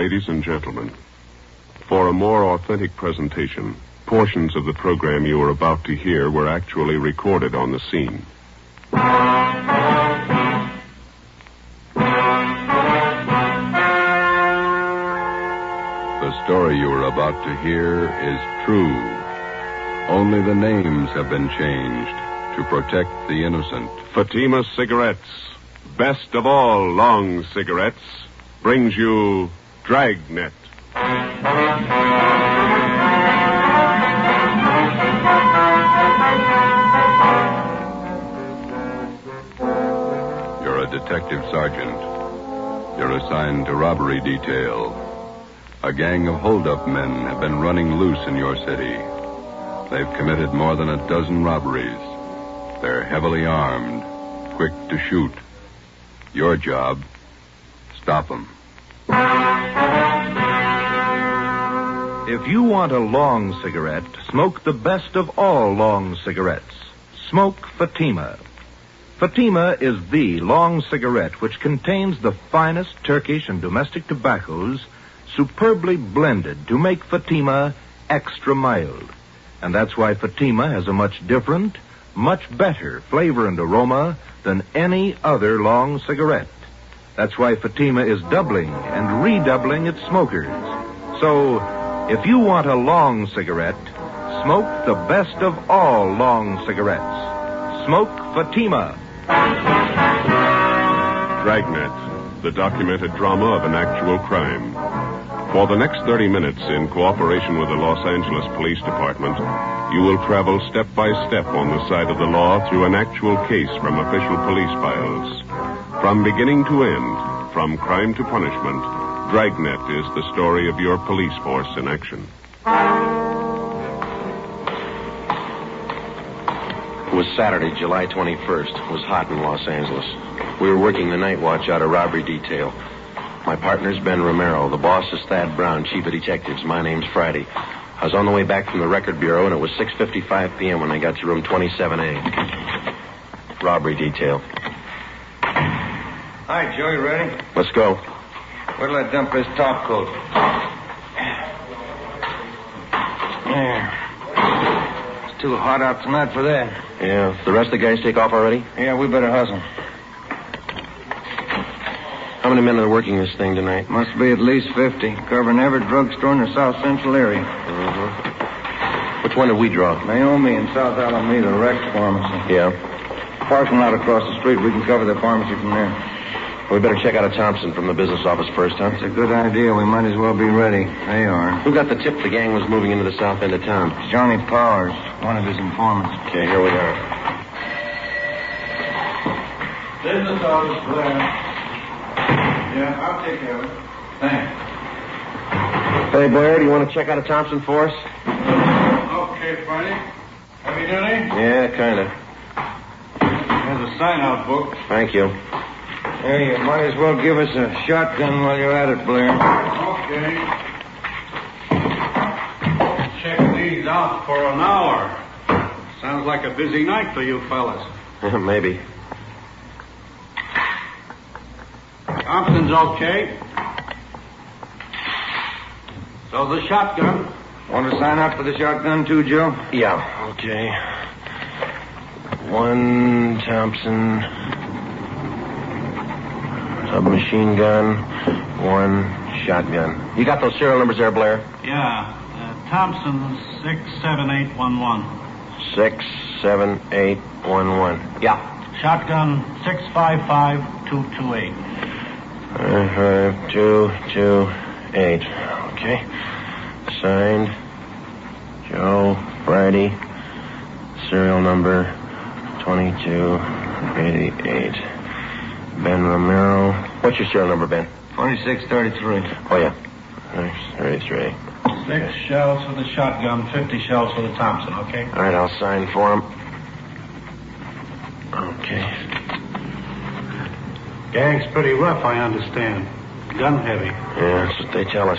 Ladies and gentlemen, for a more authentic presentation, portions of the program you are about to hear were actually recorded on the scene. The story you are about to hear is true. Only the names have been changed to protect the innocent. Fatima Cigarettes, best of all long cigarettes, brings you Dragnet. You're a detective sergeant. You're assigned to robbery detail. A gang of hold-up men have been running loose in your city. They've committed more than a dozen robberies. They're heavily armed, quick to shoot. Your job, stop them. If you want a long cigarette, smoke the best of all long cigarettes. Smoke Fatima. Fatima is the long cigarette which contains the finest Turkish and domestic tobaccos superbly blended to make Fatima extra mild. And that's why Fatima has a much different, much better flavor and aroma than any other long cigarette. That's why Fatima is doubling and redoubling its smokers. So, if you want a long cigarette, smoke the best of all long cigarettes. Smoke Fatima. Dragnet, the documented drama of an actual crime. For the next 30 minutes, in cooperation with the Los Angeles Police Department, you will travel step by step on the side of the law through an actual case from official police files. From beginning to end, from crime to punishment, Dragnet is the story of your police force in action. It was Saturday, July 21st. It was hot in Los Angeles. We were working the night watch out of robbery detail. My partner's Ben Romero. The boss is Thad Brown, chief of detectives. My name's Friday. I was on the way back from the record bureau, and it was 6:55 p.m. when I got to room 27A. Robbery detail. Hi, Joe. You ready? Let's go. Where'll I dump this top coat? There. It's too hot out tonight for that. Yeah. The rest of the guys take off already? Yeah, we better hustle. How many men are working this thing tonight? Must be at least 50, covering every drugstore in the South Central area. Uh-huh. Which one did we draw? Naomi in South Alameda, Rex Pharmacy. Yeah. Parking lot across the street. We can cover the pharmacy from there. We better check out a Thompson from the business office first, huh? It's a good idea. We might as well be ready. They are. Who got the tip the gang was moving into the south end of town? Johnny Powers, one of his informants. Okay, here we are. Business office, Blair. Yeah, I'll take care of it. Thanks. Hey, Blair, do you want to check out a Thompson for us? Okay, Friday. Heavy duty? Yeah, kind of. There's a sign-out book. Thank you. Hey, you might as well give us a shotgun while you're at it, Blair. Okay. Check these out for an hour. Sounds like a busy night for you fellas. Maybe. Thompson's okay. So the shotgun. Want to sign up for the shotgun too, Joe? Yeah, okay. One Thompson submachine gun, one shotgun. You got those serial numbers there, Blair? Yeah. Thompson 67811. 67811. Yeah. Shotgun 655228. 5228. Okay. Signed, Joe Friday. Serial number 2288. Ben Romero. What's your serial number, Ben? 2633. Oh, yeah. 33. 6 shells for the shotgun, 50 shells for the Thompson, okay? All right, I'll sign for him. Okay. Gang's pretty rough, I understand. Gun heavy. Yeah, that's what they tell us.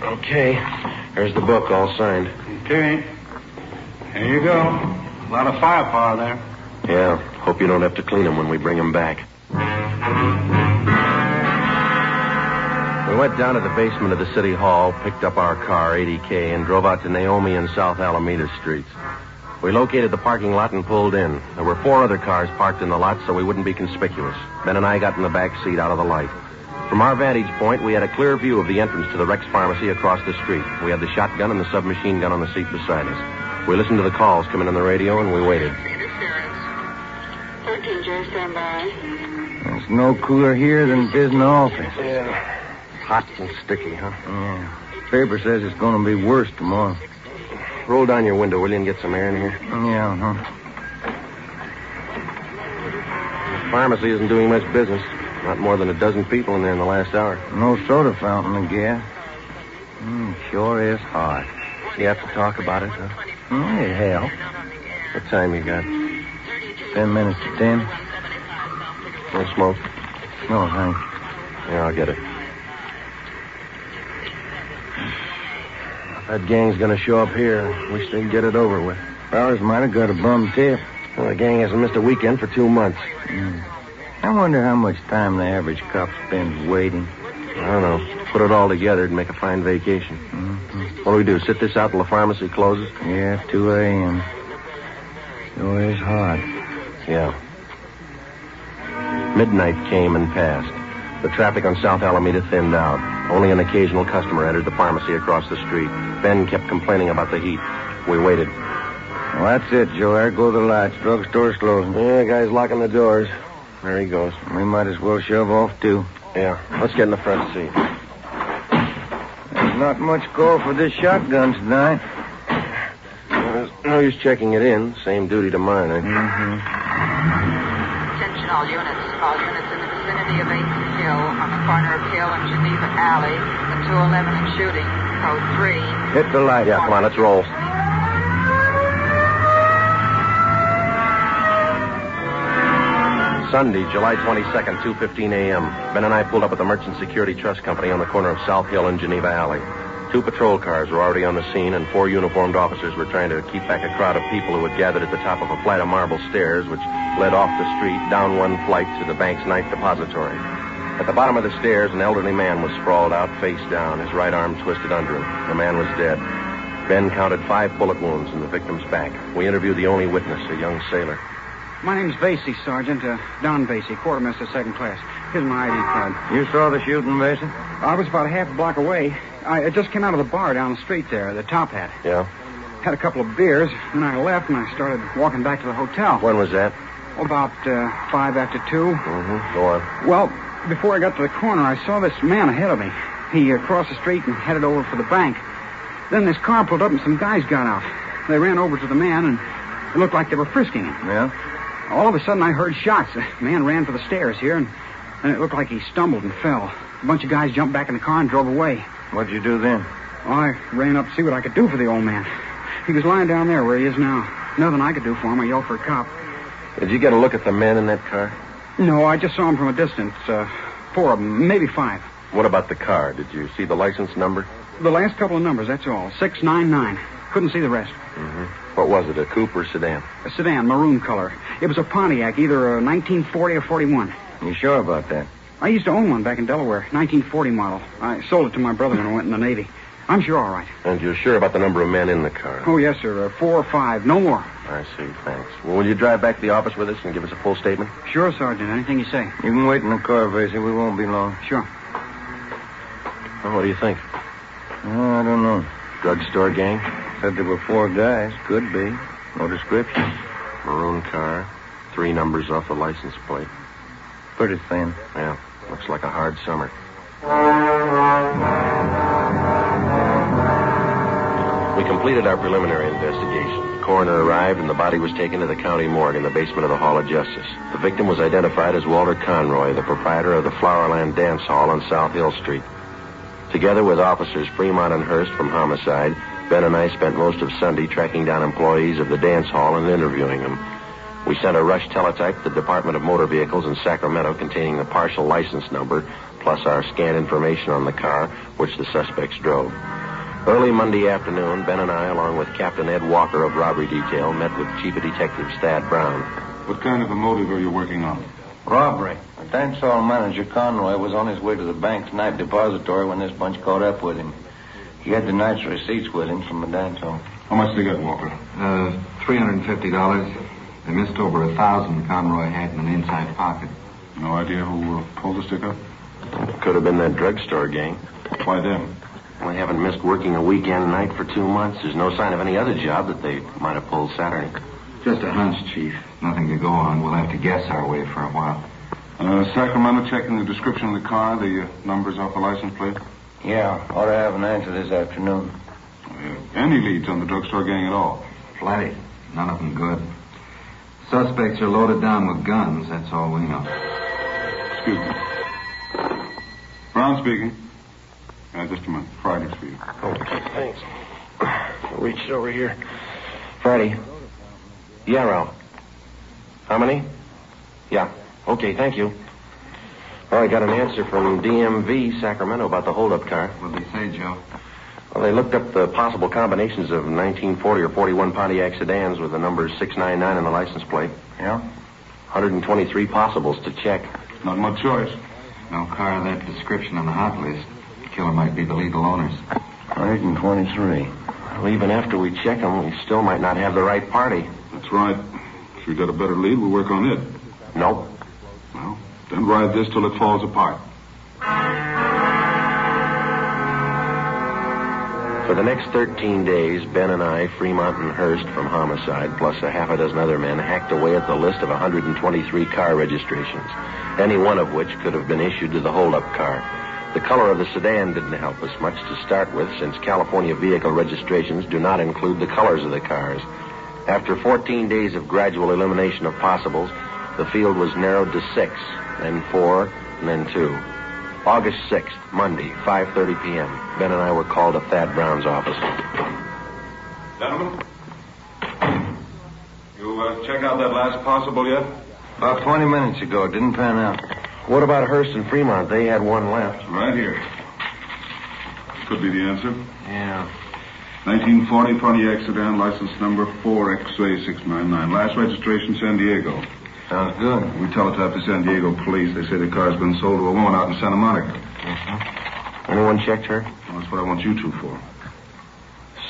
Okay. Here's the book, all signed. Okay. Here you go. A lot of firepower there. Yeah. Hope you don't have to clean them when we bring them back. We went down to the basement of the city hall, picked up our car, 80K, and drove out to Naomi and South Alameda streets. We located the parking lot and pulled in. There were 4 other cars parked in the lot so we wouldn't be conspicuous. Ben and I got in the back seat out of the light. From our vantage point, we had a clear view of the entrance to the Rex Pharmacy across the street. We had the shotgun and the submachine gun on the seat beside us. We listened to the calls coming on the radio, and we waited. 13J, stand by. There's no cooler here than biz in the office. Yeah. Hot and sticky, huh? Yeah. Paper says it's going to be worse tomorrow. Roll down your window, will you, and get some air in here? Yeah, huh? The pharmacy isn't doing much business. Not more than a dozen people in there in the last hour. No soda fountain, I guess. Sure is hot. You have to talk about it, huh? It helps. What time you got? 10 minutes to 10. No smoke? No, thanks. Yeah, I'll get it. That gang's gonna show up here. Wish they'd get it over with. Fellas might have got a bum tip. Well, the gang hasn't missed a weekend for 2 months. I wonder how much time the average cop spends waiting. I don't know. Put it all together and make a fine vacation. What do we do, sit this out till the pharmacy closes? Yeah, 2 a.m. Sure is hot. Yeah. Midnight came and passed. The traffic on South Alameda thinned out. Only an occasional customer entered the pharmacy across the street. Ben kept complaining about the heat. We waited. Well, that's it, Joe. There go the lights. Drugstore's closing. Yeah, the guy's locking the doors. There he goes. We might as well shove off, too. Yeah, let's get in the front seat. There's not much call for this shotgun tonight. There's no use checking it in. Same duty to mine, eh? Attention all units. All units in the vicinity of 8th and Hill, on the corner of Hill and Geneva Alley, the 211 and shooting. Code 3. Hit the light. Yeah, come on, let's roll. Sunday, July 22nd, 2:15 a.m. Ben and I pulled up at the Merchant Security Trust Company on the corner of South Hill and Geneva Alley. 2 patrol cars were already on the scene, and 4 uniformed officers were trying to keep back a crowd of people who had gathered at the top of a flight of marble stairs which led off the street down one flight to the bank's ninth depository. At the bottom of the stairs, an elderly man was sprawled out face down, his right arm twisted under him. The man was dead. Ben counted 5 bullet wounds in the victim's back. We interviewed the only witness, a young sailor. My name's Vasey, Sergeant. Don Vasey, quartermaster, 2nd class. Here's my ID card. You saw the shooting, Mason? I was about a half a block away. I just came out of the bar down the street there, the Top Hat. Yeah? Had a couple of beers, then I left and I started walking back to the hotel. When was that? About 5 after 2. Mm-hmm. Go on. Well, before I got to the corner, I saw this man ahead of me. He crossed the street and headed over for the bank. Then this car pulled up and some guys got out. They ran over to the man and it looked like they were frisking him. Yeah? All of a sudden, I heard shots. The man ran for the stairs here, and it looked like he stumbled and fell. A bunch of guys jumped back in the car and drove away. What'd you do then? Well, I ran up to see what I could do for the old man. He was lying down there where he is now. Nothing I could do for him. I yelled for a cop. Did you get a look at the men in that car? No, I just saw him from a distance. 4 of them, maybe 5. What about the car? Did you see the license number? The last couple of numbers, that's all. 699. Couldn't see the rest. Mm-hmm. What was it, a coupe or sedan? A sedan, maroon color. It was a Pontiac, either a 1940 or 41. You sure about that? I used to own one back in Delaware, 1940 model. I sold it to my brother when I went in the Navy. I'm sure all right. And you're sure about the number of men in the car? Oh, yes, sir. 4 or 5, no more. I see, thanks. Well, will you drive back to the office with us and give us a full statement? Sure, Sergeant. Anything you say. You can wait in the car, Vasey. We won't be long. Sure. Well, what do you think? I don't know. Drugstore gang? Said there were 4 guys. Could be. No description. Maroon car. 3 numbers off the license plate. Pretty thin. Yeah, looks like a hard summer. We completed our preliminary investigation. The coroner arrived and the body was taken to the county morgue in the basement of the Hall of Justice. The victim was identified as Walter Conroy, the proprietor of the Flowerland Dance Hall on South Hill Street. Together with officers Fremont and Hurst from homicide, Ben and I spent most of Sunday tracking down employees of the dance hall and interviewing them. We sent a rush teletype to the Department of Motor Vehicles in Sacramento containing the partial license number, plus our scanned information on the car, which the suspects drove. Early Monday afternoon, Ben and I, along with Captain Ed Walker of Robbery Detail, met with Chief of Detectives Thad Brown. What kind of a motive are you working on? Robbery. The dance hall manager, Conroy, was on his way to the bank's night depository when this bunch caught up with him. He had the night's receipts with him from the dance hall. How much did they get, Walker? $350. They missed over 1,000 Conroy had in an inside pocket. No idea who pulled the stick up? Could have been that drugstore gang. Why them? They haven't missed working a weekend night for 2 months. There's no sign of any other job that they might have pulled Saturday. Just a hunch, Chief. Nothing to go on. We'll have to guess our way for a while. Sacramento checking the description of the car, the numbers off the license plate? Yeah, ought to have an answer this afternoon. Any leads on the drugstore gang at all? Plenty. None of them good. Suspects are loaded down with guns. That's all we know. Excuse me. Brown speaking. Just a minute. Friday's for you. Okay, thanks. Reach it over here. Friday. Yeah, Ralph. How many? Yeah. Okay, thank you. Well, I got an answer from DMV, Sacramento, about the holdup car. What'd they say, Joe? Well, they looked up the possible combinations of 1940 or 41 Pontiac sedans with the number 699 in the license plate. Yeah? 123 possibles to check. Not much choice. No car of that description on the hot list. The killer might be the legal owners. 123. Well, even after we check them, we still might not have the right party. That's right. If we got a better lead, we'll work on it. Nope. Well, then ride this till it falls apart. For the next 13 days, Ben and I, Fremont and Hurst from homicide, plus a half a dozen other men, hacked away at the list of 123 car registrations, any one of which could have been issued to the holdup car. The color of the sedan didn't help us much to start with, since California vehicle registrations do not include the colors of the cars. After 14 days of gradual elimination of possibles, the field was narrowed to 6, then 4, and then 2. August 6th, Monday, 5:30 p.m. Ben and I were called to Thad Brown's office. Gentlemen, you check out that last possible yet? About 20 minutes ago. It didn't pan out. What about Hurst and Fremont? They had one left. Right here. Could be the answer. Yeah. 1940 Pontiac sedan, license number 4X-Ray699. Last registration, San Diego. Sounds good. We teletyped to San Diego police. They say the car's been sold to a woman out in Santa Monica. Anyone checked her? Well, that's what I want you two for.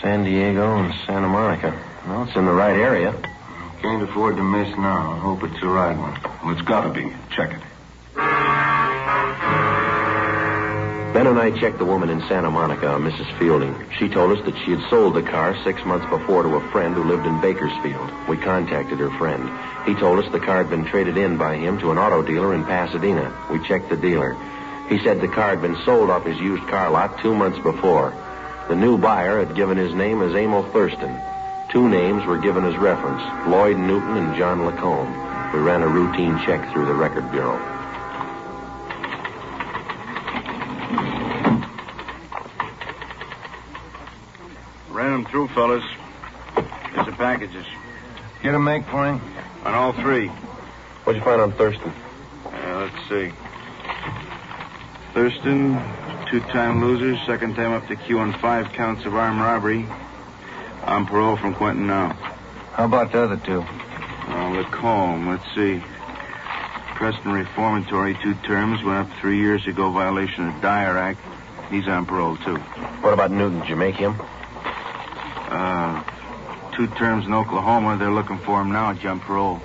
San Diego and Santa Monica. Well, it's in the right area. Can't afford to miss now. I hope it's the right one. Well, it's got to be. Check it. Ben and I checked the woman in Santa Monica, Mrs. Fielding. She told us that she had sold the car 6 months before to a friend who lived in Bakersfield. We contacted her friend. He told us the car had been traded in by him to an auto dealer in Pasadena. We checked the dealer. He said the car had been sold off his used car lot 2 months before. The new buyer had given his name as Emil Thurston. 2 names were given as reference, Lloyd Newton and John Lacombe. We ran a routine check through the record bureau. Ran them through, fellas. Here's the packages. Get a make for him? On all 3. What'd you find on Thurston? Let's see. Thurston, 2-time loser, second time up to Q on 5 counts of armed robbery. On parole from Quentin now. How about the other 2? Lacombe, let's see. Preston Reformatory, 2 terms, went up 3 years ago, violation of Dyer Act. He's on parole, too. What about Newton? Did you make him? 2 terms in Oklahoma. They're looking for him now, jump parole.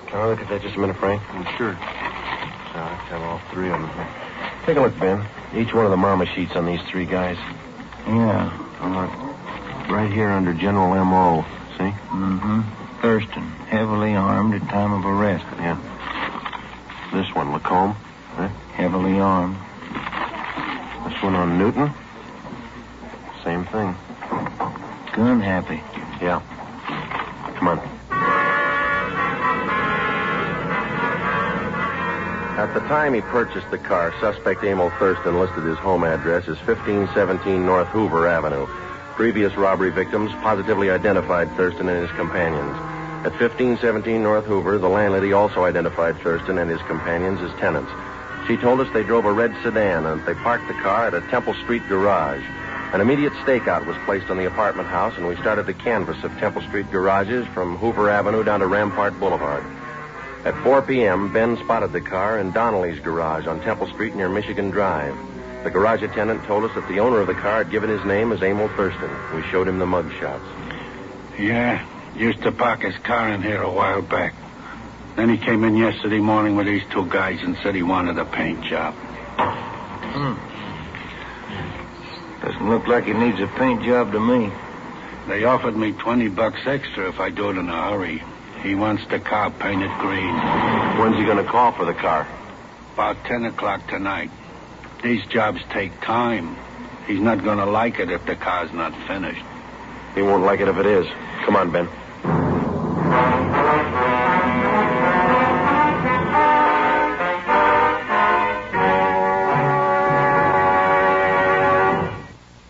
Can I look at that just a minute, Frank? Sure. I have all 3 of them here. Take a look, Ben. Each one of the mama sheets on these 3 guys. Yeah. Right here under General M.O., see? Mm-hmm. Thurston, heavily armed at time of arrest. Yeah. This one, Lacombe. Huh? Heavily armed. This one on Newton. Same thing. Gun happy. Yeah. Come on. At the time he purchased the car, suspect Emil Thurston listed his home address as 1517 North Hoover Avenue. Previous robbery victims positively identified Thurston and his companions. At 1517 North Hoover, the landlady also identified Thurston and his companions as tenants. She told us they drove a red sedan and they parked the car at a Temple Street garage. An immediate stakeout was placed on the apartment house, and we started to canvass of Temple Street garages from Hoover Avenue down to Rampart Boulevard. At 4 p.m., Ben spotted the car in Donnelly's garage on Temple Street near Michigan Drive. The garage attendant told us that the owner of the car had given his name as Emil Thurston. We showed him the mug shots. Yeah, used to park his car in here a while back. Then he came in yesterday morning with these two guys and said he wanted a paint job. Doesn't look like he needs a paint job to me. They offered me $20 extra if I do it in a hurry. He wants the car painted green. When's he going to call for the car? About 10 o'clock tonight. These jobs take time. He's not going to like it if the car's not finished. He won't like it if it is. Come on, Ben.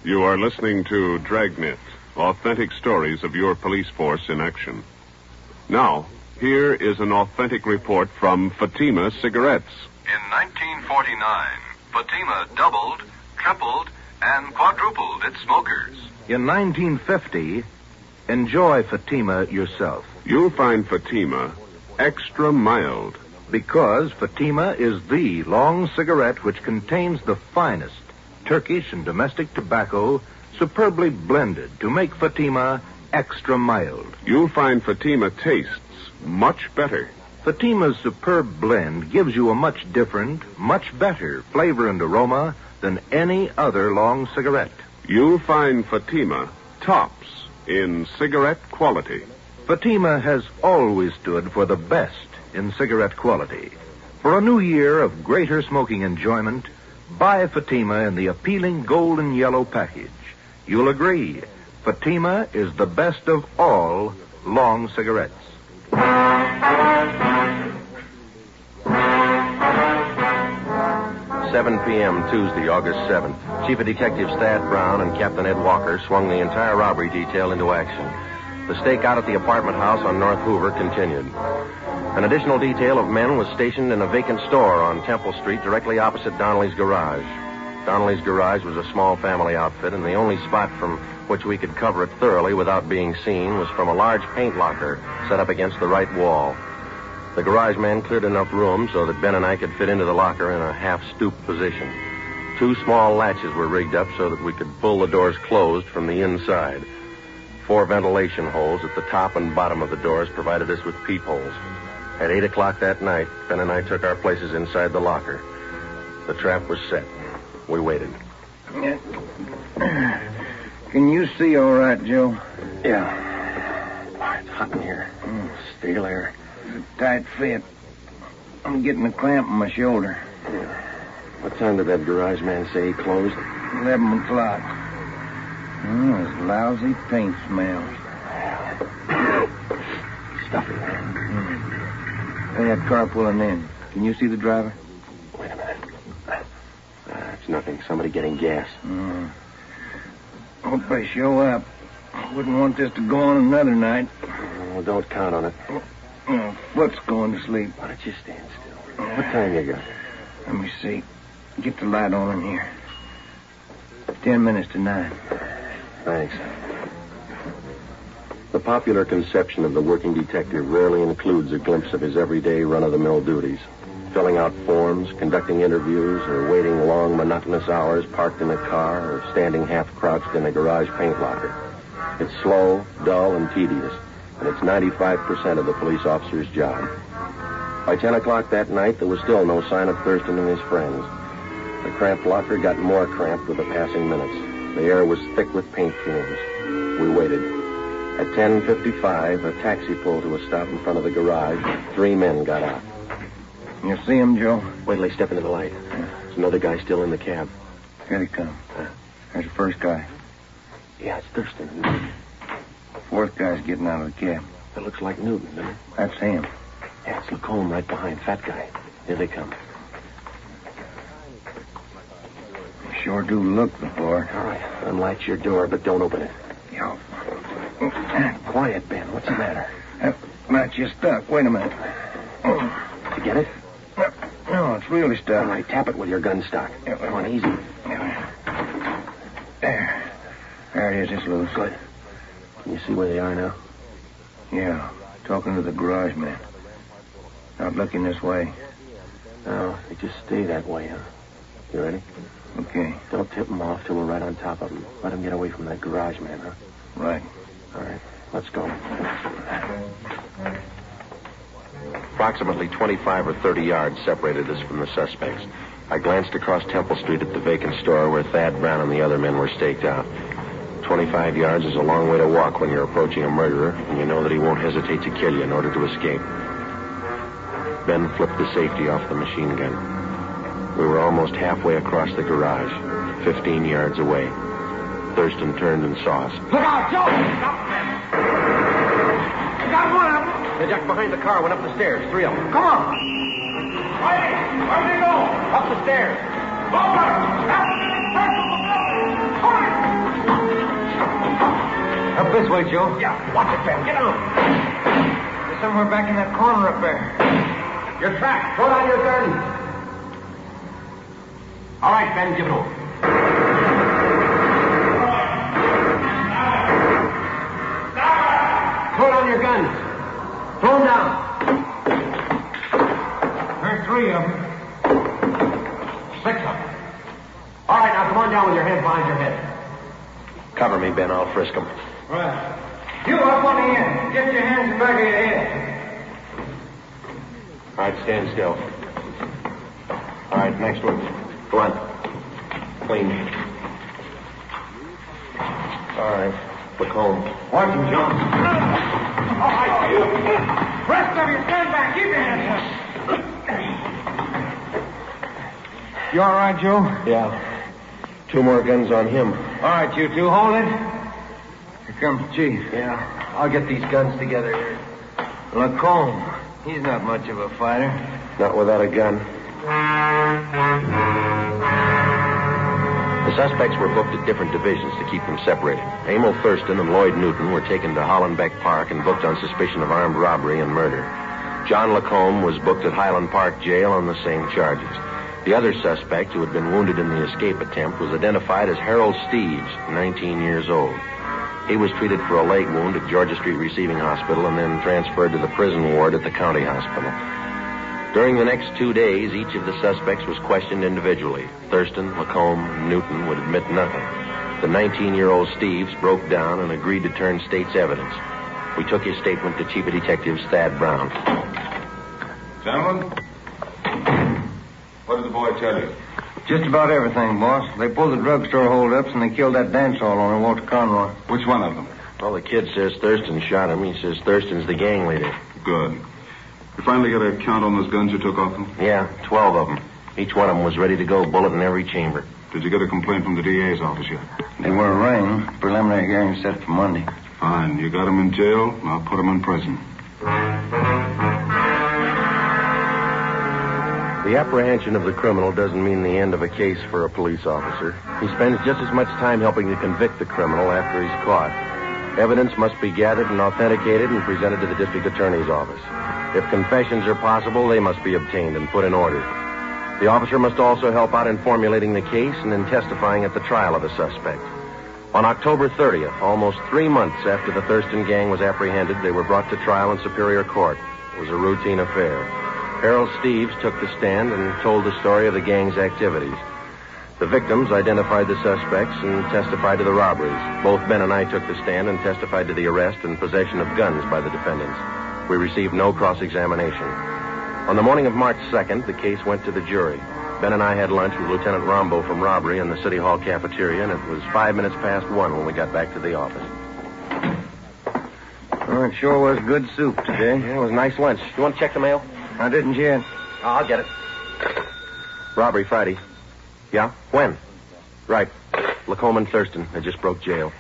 You are listening to Dragnet, authentic stories of your police force in action. Now, here is an authentic report from Fatima Cigarettes. In 1949, Fatima doubled, tripled, and quadrupled its smokers. In 1950, enjoy Fatima yourself. You'll find Fatima extra mild. Because Fatima is the long cigarette which contains the finest Turkish and domestic tobacco superbly blended to make Fatima extra mild. You'll find Fatima tastes much better. Fatima's superb blend gives you a much different, much better flavor and aroma than any other long cigarette. You'll find Fatima tops in cigarette quality. Fatima has always stood for the best in cigarette quality. For a new year of greater smoking enjoyment, buy Fatima in the appealing golden yellow package. You'll agree, Fatima is the best of all long cigarettes. 7 p.m. Tuesday, August 7th. Chief of Detectives Thad Brown and Captain Ed Walker swung the entire robbery detail into action. The stakeout at the apartment house on North Hoover continued. An additional detail of men was stationed in a vacant store on Temple Street directly opposite Donnelly's garage. Donnelly's garage was a small family outfit, and the only spot from which we could cover it thoroughly without being seen was from a large paint locker set up against the right wall. The garage man cleared enough room so that Ben and I could fit into the locker in a half-stooped position. 2 small latches were rigged up so that we could pull the doors closed from the inside. 4 ventilation holes at the top and bottom of the doors provided us with peepholes. At 8 o'clock that night, Ben and I took our places inside the locker. The trap was set. We waited. Can you see all right, Joe? Yeah. It's hot in here. Stale air. It's a tight fit. I'm getting a cramp in my shoulder. Yeah. What time did that garage man say he closed? 11 o'clock. There's lousy paint smells. Stuffy, man. They had car pulling in. Can you see the driver? Wait a minute. It's nothing. Somebody getting gas. Hope they show up. Wouldn't want this to go on another night. Well, don't count on it. Foot's going to sleep. Why don't you stand still? What time you got? Let me see. Get the light on in here. 10 minutes to 9. Thanks. The popular conception of the working detective rarely includes a glimpse of his everyday run-of-the-mill duties. Filling out forms, conducting interviews, or waiting long, monotonous hours parked in a car or standing half-crouched in a garage paint locker. It's slow, dull, and tedious, and it's 95% of the police officer's job. By 10 o'clock that night, there was still no sign of Thurston and his friends. The cramped locker got more cramped with the passing minutes. The air was thick with paint fumes. We waited. At 10:55, a taxi pulled to a stop in front of the garage. 3 men got out. You see him, Joe? Wait till they step into the light. There's another guy still in the cab. Here they come. There's the first guy. Yeah, it's Thurston. Fourth guy's getting out of the cab. That looks like Newton, doesn't it? That's him. Yeah, it's Lacombe right behind. Fat guy. Here they come. Sure do look the part. All right. Unlatch your door, but don't open it. Yeah. Quiet, Ben. What's the matter? That latch is stuck. Wait a minute. Did you get it? No, it's really stuck. All right, tap it with your gun stock. Come on, easy. There. There it is. It's loose. Good. Can you see where they are now? Yeah. Talking to the garage man. Start looking this way. Now, they just stay that way, huh? You ready? Okay. Don't tip them off till we're right on top of them. Let them get away from that garage man, huh? Right. All right, let's go. Approximately 25 or 30 yards separated us from the suspects. I glanced across Temple Street at the vacant store where Thad Brown and the other men were staked out. 25 yards is a long way to walk when you're approaching a murderer, and you know that he won't hesitate to kill you in order to escape. Ben flipped the safety off the machine gun. We were almost halfway across the garage, 15 yards away. Thurston turned and saw us. Look out, Joe! Stop them! I got one of them! They ducked behind the car, went up the stairs, 3 of them. Come on! Where'd they go? Up the stairs. Over! Up this way, Joe. Yeah, watch it, Ben. Get out. They're somewhere back in that corner up there. You're trapped. Throw down your gun. All right, Ben, give it over. Throw down your guns. Throw them down. There's 3 of them. 6 of them. All right, now come on down with your hands behind your head. Cover me, Ben. I'll frisk them. Right. You up on the end. Get your hands in the back of your head. All right, stand still. All right, next one. Go on. Clean. All right, look home. Watch him, John. All right, you. Rest of you, stand back. Keep your hands up. You all right, Joe? Yeah. 2 more guns on him. All right, you two, hold it. Here comes the chief. Yeah, I'll get these guns together here. Lacombe. He's not much of a fighter. Not without a gun. The suspects were booked at different divisions to keep them separated. Emil Thurston and Lloyd Newton were taken to Hollenbeck Park and booked on suspicion of armed robbery and murder. John Lacombe was booked at Highland Park Jail on the same charges. The other suspect, who had been wounded in the escape attempt, was identified as Harold Steves, 19 years old. He was treated for a leg wound at Georgia Street Receiving Hospital and then transferred to the prison ward at the county hospital. During the next 2 days, each of the suspects was questioned individually. Thurston, Lacombe, and Newton would admit nothing. The 19-year-old Steves broke down and agreed to turn state's evidence. We took his statement to Chief of Detectives Thad Brown. Gentlemen, what did the boy tell you? Just about everything, boss. They pulled the drugstore holdups and they killed that dance hall owner, Walter Conroy. Which one of them? Well, the kid says Thurston shot him. He says Thurston's the gang leader. Good. You finally got a count on those guns you took off them? Yeah, 12 of them. Each one of them was ready to go, bullet in every chamber. Did you get a complaint from the DA's office yet? They were arraigned. Preliminary hearing set for Monday. Fine. You got them in jail. I'll put them in prison. The apprehension of the criminal doesn't mean the end of a case for a police officer. He spends just as much time helping to convict the criminal after he's caught. Evidence must be gathered and authenticated and presented to the district attorney's office. If confessions are possible, they must be obtained and put in order. The officer must also help out in formulating the case and in testifying at the trial of the suspect. On October 30th, almost 3 months after the Thurston gang was apprehended, they were brought to trial in Superior Court. It was a routine affair. Harold Steves took the stand and told the story of the gang's activities. The victims identified the suspects and testified to the robberies. Both Ben and I took the stand and testified to the arrest and possession of guns by the defendants. We received no cross-examination. On the morning of March 2nd, the case went to the jury. Ben and I had lunch with Lieutenant Rombo from robbery in the City Hall cafeteria, and it was 5 minutes past 1 when we got back to the office. Oh, it sure was good soup today. Yeah, it was a nice lunch. You want to check the mail? I didn't yet. Oh, I'll get it. Robbery Friday. Yeah? When? Right. Lacombe and Thurston. They just broke jail.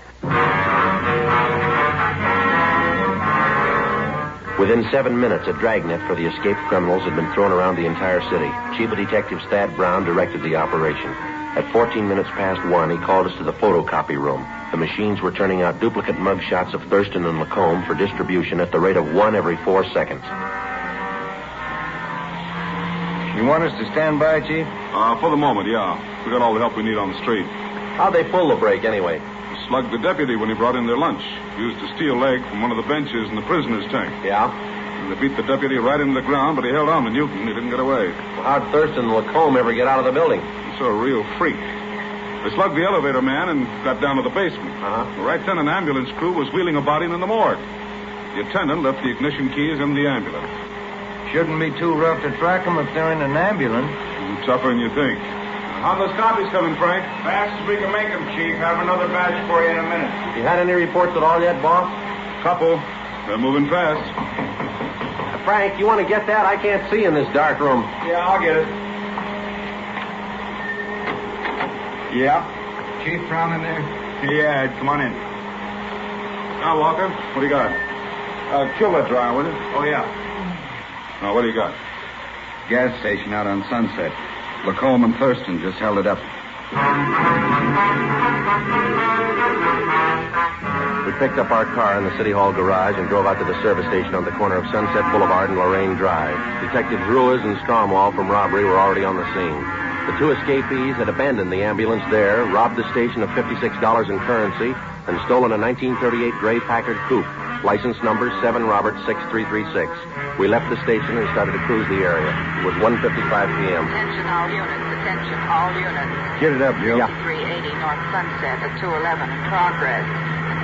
Within 7 minutes, a dragnet for the escaped criminals had been thrown around the entire city. Chief of Detectives Thad Brown directed the operation. At 14 minutes past 1, he called us to the photocopy room. The machines were turning out duplicate mugshots of Thurston and Lacombe for distribution at the rate of 1 every 4 seconds. You want us to stand by, Chief? For the moment, yeah. We got all the help we need on the street. How'd they pull the break, anyway? Slugged the deputy when he brought in their lunch. Used a steel leg from one of the benches in the prisoner's tank. Yeah? They beat the deputy right into the ground, but he held on to Newton. He didn't get away. How'd Thurston and Lacombe ever get out of the building? He's a real freak. They slugged the elevator man and got down to the basement. The right then, an ambulance crew was wheeling a body into the morgue. The attendant left the ignition keys in the ambulance. Shouldn't be too rough to track them if they're in an ambulance. Tougher than you think. How those copies coming, Frank? Fast as we can make them, Chief. Have another batch for you in a minute. You had any reports at all yet, boss? Couple. They're moving fast. Frank, you want to get that? I can't see in this dark room. Yeah, I'll get it. Yeah? Chief Brown in there? Yeah, come on in. Now, Walker, what do you got? Kill that dryer, will you? Oh, yeah. Now, what do you got? Gas station out on Sunset. Lacombe and Thurston just held it up. We picked up our car in the City Hall garage and drove out to the service station on the corner of Sunset Boulevard and Lorraine Drive. Detectives Ruiz and Stromwall from robbery were already on the scene. The two escapees had abandoned the ambulance there, robbed the station of $56 in currency, and stolen a 1938 gray Packard coupe, license number 7 Robert 6336. We left the station and started to cruise the area. It was 1:55 p.m. Attention all units. Attention all units. Get it up, Joe. Yeah. 6380 North Sunset at 211 in progress.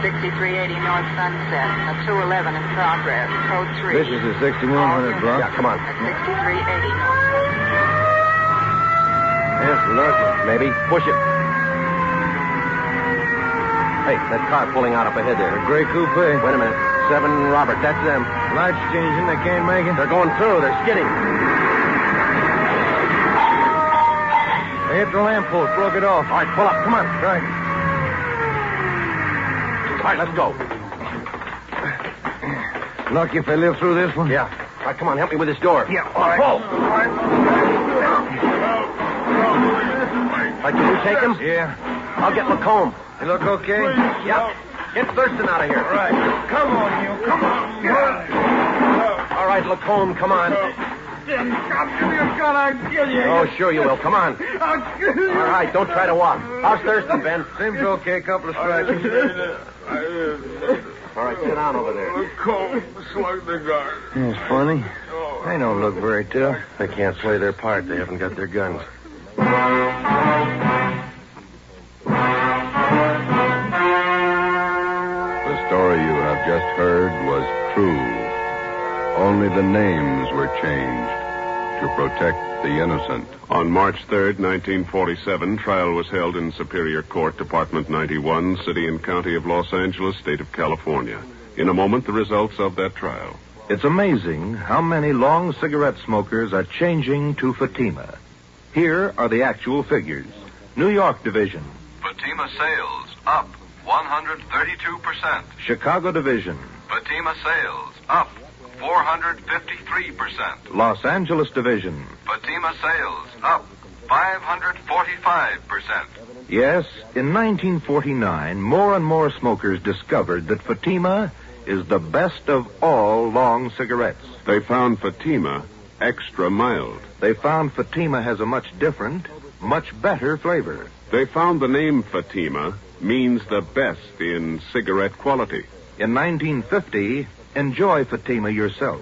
6380 North Sunset at 211 in progress. Code 3. This is the 6100 block. Yeah, come on. At 6380 North Sunset. Yes, look. Maybe. Push it. Hey, that car pulling out up ahead there. A gray coupe. Wait a minute. 7 Robert, that's them. Lights changing. They can't make it. They're going through. They're skidding. They hit the lamppost. Broke it off. All right, pull up. Come on. Right. All right, let's go. Lucky if they live through this one. Yeah. All right, come on. Help me with this door. Yeah, all right. Pull. All right, can you take him? Yeah. I'll get Lacombe. You look okay? Yeah. Get Thurston out of here. Right. Come on, you. Come on. All right, Lacombe, come on. I'll give you a gun. I'll kill you. Oh, sure you will. Come on. I'll kill you. All right, don't try to walk. How's Thurston, Ben? Seems okay. Couple of scratches. All right, sit down over there. Lacombe slugged the guard. It's funny. They don't look very tough. They can't play their part. They haven't got their guns. The story you have just heard was true. Only the names were changed to protect the innocent. On March 3rd, 1947, trial was held in Superior Court, Department 91, City and County of Los Angeles, State of California. In a moment, the results of that trial. It's amazing how many long cigarette smokers are changing to Fatima. Here are the actual figures. New York Division. Fatima sales up 132%. Chicago Division. Fatima sales up 453%. Los Angeles Division. Fatima sales up 545%. Yes, in 1949, more and more smokers discovered that Fatima is the best of all long cigarettes. They found Fatima extra mild. They found Fatima has a much different, much better flavor. They found the name Fatima means the best in cigarette quality. In 1950, enjoy Fatima yourself.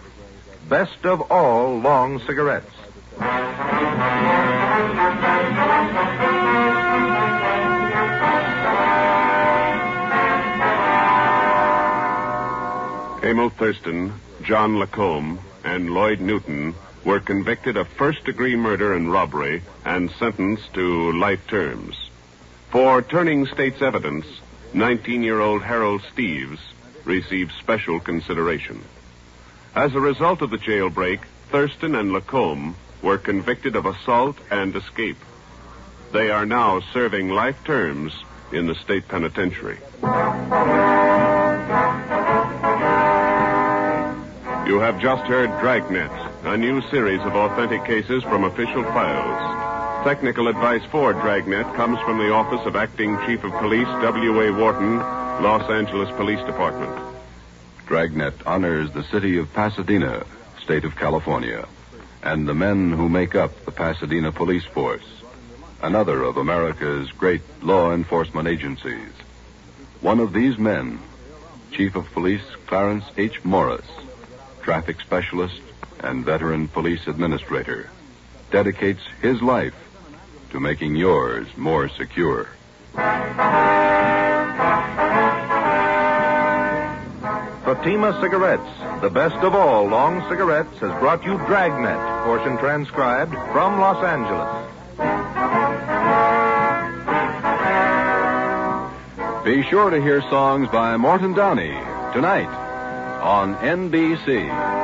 Best of all long cigarettes. Emil Thurston, John Lacombe, and Lloyd Newton were convicted of first-degree murder and robbery and sentenced to life terms. For turning state's evidence, 19-year-old Harold Steves received special consideration. As a result of the jailbreak, Thurston and Lacombe were convicted of assault and escape. They are now serving life terms in the state penitentiary. You have just heard Dragnet, a new series of authentic cases from official files. Technical advice for Dragnet comes from the Office of Acting Chief of Police W.A. Wharton, Los Angeles Police Department. Dragnet honors the city of Pasadena, state of California, and the men who make up the Pasadena Police Force, another of America's great law enforcement agencies. One of these men, Chief of Police Clarence H. Morris, traffic specialist and veteran police administrator, dedicates his life to making yours more secure. Fatima Cigarettes, the best of all long cigarettes, has brought you Dragnet, portion transcribed from Los Angeles. Be sure to hear songs by Morton Downey tonight on NBC.